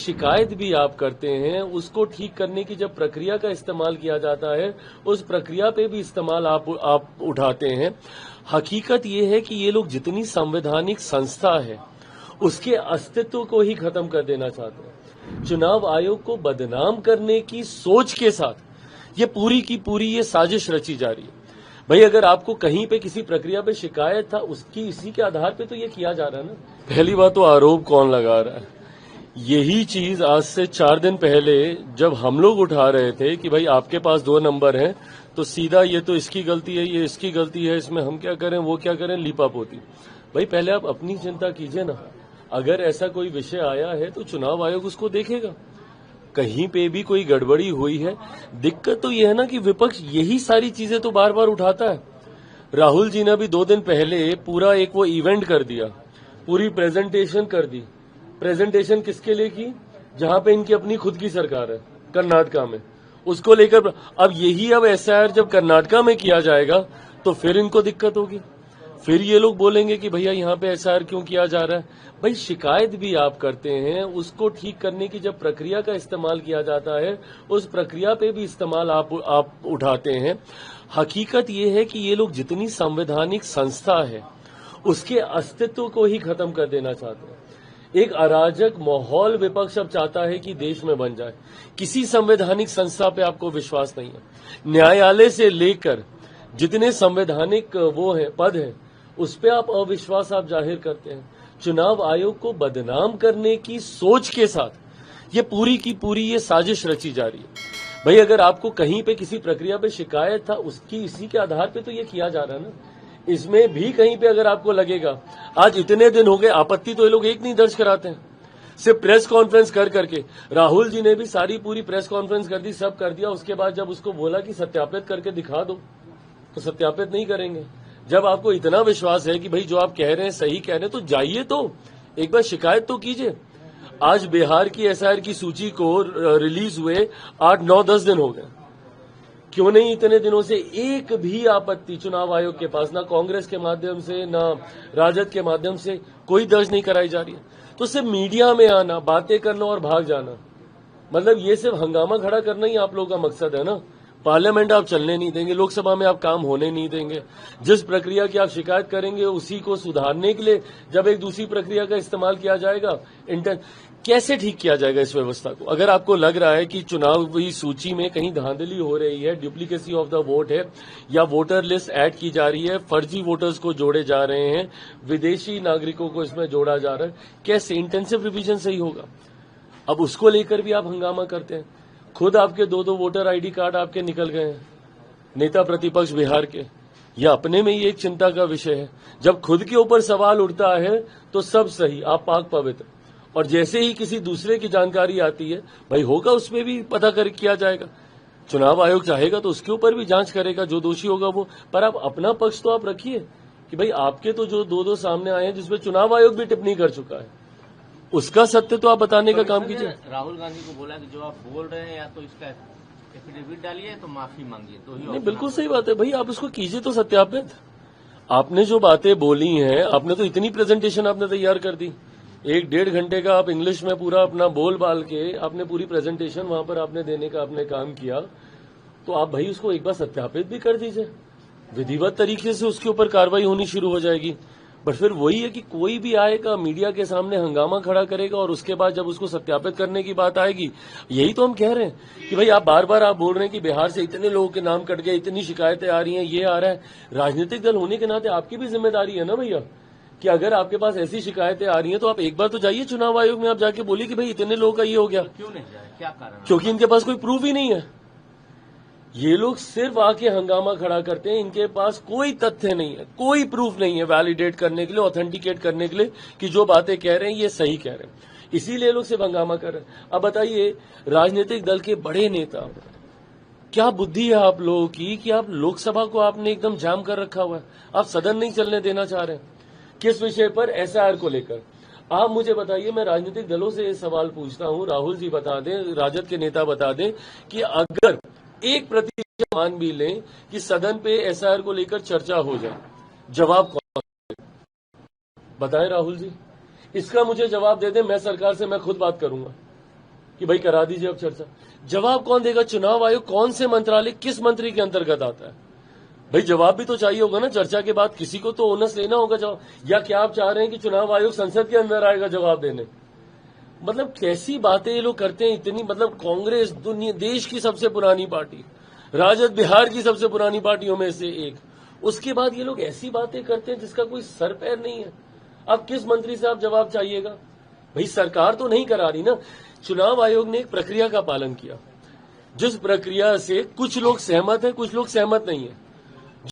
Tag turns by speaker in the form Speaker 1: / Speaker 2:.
Speaker 1: शिकायत भी आप करते हैं, उसको ठीक करने की जब प्रक्रिया का इस्तेमाल किया जाता है, उस प्रक्रिया पे भी इस्तेमाल आप उठाते हैं। हकीकत ये है कि ये लोग जितनी संवैधानिक संस्था है, उसके अस्तित्व को ही खत्म कर देना चाहते हैं। चुनाव आयोग को बदनाम करने की सोच के साथ ये पूरी की पूरी ये साजिश रची जा रही है। भाई अगर आपको कहीं पे किसी प्रक्रिया पे शिकायत था, उसकी इसी के आधार पे तो ये किया जा रहा है ना। पहली बात तो आरोप कौन लगा रहा है, यही चीज आज से 4 दिन पहले जब हम लोग उठा रहे थे कि भाई आपके पास 2 नंबर हैं, तो सीधा ये तो इसकी गलती है, ये इसकी गलती है, इसमें हम क्या करें, वो क्या करें, लीपापोती। भाई पहले आप अपनी चिंता कीजिए ना। अगर ऐसा कोई विषय आया है तो चुनाव आयोग उसको देखेगा। कहीं पे भी कोई गड़बड़ी हुई है, दिक्कत तो यह है ना कि विपक्ष यही सारी चीजें तो बार बार उठाता है। राहुल जी ने भी 2 दिन पहले पूरा एक वो इवेंट कर दिया, पूरी प्रेजेंटेशन कर दी। प्रेजेंटेशन किसके लिए की, जहां पे इनकी अपनी खुद की सरकार है कर्नाटका में, उसको लेकर। अब यही अब एसआईआर जब कर्नाटका में किया जाएगा तो फिर इनको दिक्कत होगी, फिर ये लोग बोलेंगे कि भैया यहाँ पे एसआईआर क्यों किया जा रहा है। भाई शिकायत भी आप करते हैं, उसको ठीक करने की जब प्रक्रिया का इस्तेमाल किया जाता है, उस प्रक्रिया पे भी इस्तेमाल आप उठाते हैं। हकीकत ये है कि ये लोग जितनी संवैधानिक संस्था है, उसके अस्तित्व को ही खत्म कर देना चाहते हैं। एक अराजक माहौल विपक्ष अब चाहता है कि देश में बन जाए। किसी संवैधानिक संस्था पे आपको विश्वास नहीं है। न्यायालय से लेकर जितने संवैधानिक वो है पद है, उस पे आप अविश्वास आप जाहिर करते हैं। चुनाव आयोग को बदनाम करने की सोच के साथ ये पूरी की पूरी ये साजिश रची जा रही है। भाई अगर आपको कहीं पे किसी प्रक्रिया पे शिकायत था, उसकी इसी के आधार पे तो ये किया जा रहा है ना। इसमें भी कहीं पे अगर आपको लगेगा, आज इतने दिन हो गए, आपत्ति तो ये लोग एक नहीं दर्ज कराते हैं, सिर्फ प्रेस कॉन्फ्रेंस कर करके। राहुल जी ने भी सारी पूरी प्रेस कॉन्फ्रेंस कर दी, सब कर दिया। उसके बाद जब उसको बोला कि सत्यापित करके दिखा दो, तो सत्यापित नहीं करेंगे। जब आपको इतना विश्वास है कि भाई जो आप कह रहे हैं सही कह रहे हैं, तो जाइए तो एक बार शिकायत तो कीजिए। आज बिहार की एसआईआर की सूची को रिलीज हुए 8-9-10 दिन हो गए, क्यों नहीं इतने दिनों से एक भी आपत्ति चुनाव आयोग के पास, ना कांग्रेस के माध्यम से ना राजद के माध्यम से कोई दर्ज नहीं कराई जा रही है। तो सिर्फ मीडिया में आना, बातें करना और भाग जाना, मतलब ये सिर्फ हंगामा खड़ा करना ही आप लोगों का मकसद है ना। पार्लियामेंट आप चलने नहीं देंगे, लोकसभा में आप काम होने नहीं देंगे। जिस प्रक्रिया की आप शिकायत करेंगे, उसी को सुधारने के लिए जब एक दूसरी प्रक्रिया का इस्तेमाल किया जाएगा, कैसे ठीक किया जाएगा इस व्यवस्था को। अगर आपको लग रहा है कि चुनावी सूची में कहीं धांधली हो रही है, डुप्लीकेसी ऑफ द वोट है, या वोटर लिस्ट ऐड की जा रही है, फर्जी वोटर्स को जोड़े जा रहे हैं, विदेशी नागरिकों को इसमें जोड़ा जा रहा है, कैसे इंटेंसिव रिवीजन सही होगा। अब उसको लेकर भी आप हंगामा करते हैं। खुद आपके 2-2 वोटर आईडी कार्ड आपके निकल गए हैं, नेता प्रतिपक्ष बिहार के। यह अपने में ही एक चिंता का विषय है। जब खुद के ऊपर सवाल उठता है तो सब सही, आप पाक पवित्र, और जैसे ही किसी दूसरे की जानकारी आती है, भाई होगा उसमें भी पता कर किया जाएगा। चुनाव आयोग चाहेगा तो उसके ऊपर भी जांच करेगा, जो दोषी होगा वो। पर आप अपना पक्ष तो आप रखिए कि भाई आपके तो जो 2-2 सामने आए हैं, जिसमें चुनाव आयोग भी टिप्पणी कर चुका है, उसका सत्य तो आप बताने का काम कीजिए।
Speaker 2: राहुल गांधी को बोला कि जो आप बोल रहे हैं, या तो इसका एफिडेविट डालिए तो माफी मांगिए, तो ही।
Speaker 1: नहीं, बिल्कुल सही बात है भाई, आप इसको कीजिए तो सत्यापित। आपने जो बातें बोली हैं, आपने तो इतनी प्रेजेंटेशन आपने तैयार कर दी, 1-1.5 घंटे का आप इंग्लिश में पूरा अपना बोल बाल के आपने पूरी प्रेजेंटेशन वहां पर आपने देने का आपने काम किया। तो आप भाई उसको एक बार सत्यापित भी कर दीजिए, विधिवत तरीके से उसके ऊपर कार्रवाई होनी शुरू हो जाएगी। बट फिर वही है कि कोई भी आएगा, मीडिया के सामने हंगामा खड़ा करेगा, और उसके बाद जब उसको सत्यापित करने की बात आएगी, यही तो हम कह रहे हैं कि भाई आप बार बार आप बोल रहे हैं कि बिहार से इतने लोगों के नाम कट गए, इतनी शिकायतें आ रही हैं, ये आ रहा है। राजनीतिक दल होने के नाते आपकी भी जिम्मेदारी है ना भैया, कि अगर आपके पास ऐसी शिकायतें आ रही हैं तो आप एक बार तो जाइए चुनाव आयोग में, आप जाके बोलिए कि भाई इतने लोगों का ये हो गया।
Speaker 2: क्यों नहीं जाए, क्या कारण?
Speaker 1: क्योंकि इनके पास कोई प्रूफ ही नहीं है। ये लोग सिर्फ आके हंगामा खड़ा करते हैं, इनके पास कोई तथ्य नहीं है, कोई प्रूफ नहीं है वैलिडेट करने के लिए, ऑथेंटिकेट करने के लिए कि जो बातें कह रहे हैं ये सही कह रहे हैं। इसीलिए लोग सिर्फ हंगामा कर रहे हैं। अब बताइए, राजनीतिक दल के बड़े नेता, क्या बुद्धि है आप लोगों की कि आप लोकसभा को आपने एकदम जाम कर रखा हुआ है, आप सदन नहीं चलने देना चाह रहे हैं। किस विषय पर? एसआईआर को लेकर। आप मुझे बताइए, मैं राजनीतिक दलों से ये सवाल पूछता हूं, राहुल जी बता दें, राजद के नेता बता दें कि अगर 1% मान भी लें कि सदन पे एसआईआर को लेकर चर्चा हो जाए, जवाब कौन बताएं? राहुल जी, इसका मुझे जवाब दे दें, मैं सरकार से मैं खुद बात करूंगा। कि भाई करा दीजिए अब चर्चा। जवाब कौन देगा? चुनाव आयोग कौन से मंत्रालय किस मंत्री के अंतर्गत आता है? भाई जवाब भी तो चाहिए होगा ना चर्चा के बाद, किसी को तो ओनस लेना होगा जवाब। या क्या आप चाह रहे हैं कि चुनाव आयोग संसद के अंदर आएगा जवाब देने? मतलब कैसी बातें ये लोग करते हैं इतनी। मतलब कांग्रेस दुनिया देश की सबसे पुरानी पार्टी, राजद बिहार की सबसे पुरानी पार्टियों में से एक, उसके बाद ये लोग ऐसी बातें करते हैं जिसका कोई सर पैर नहीं है। अब किस मंत्री से आप जवाब चाहिएगा? भाई सरकार तो नहीं करा रही ना। चुनाव आयोग ने एक प्रक्रिया का पालन किया, जिस प्रक्रिया से कुछ लोग सहमत हैं, कुछ लोग सहमत नहीं है।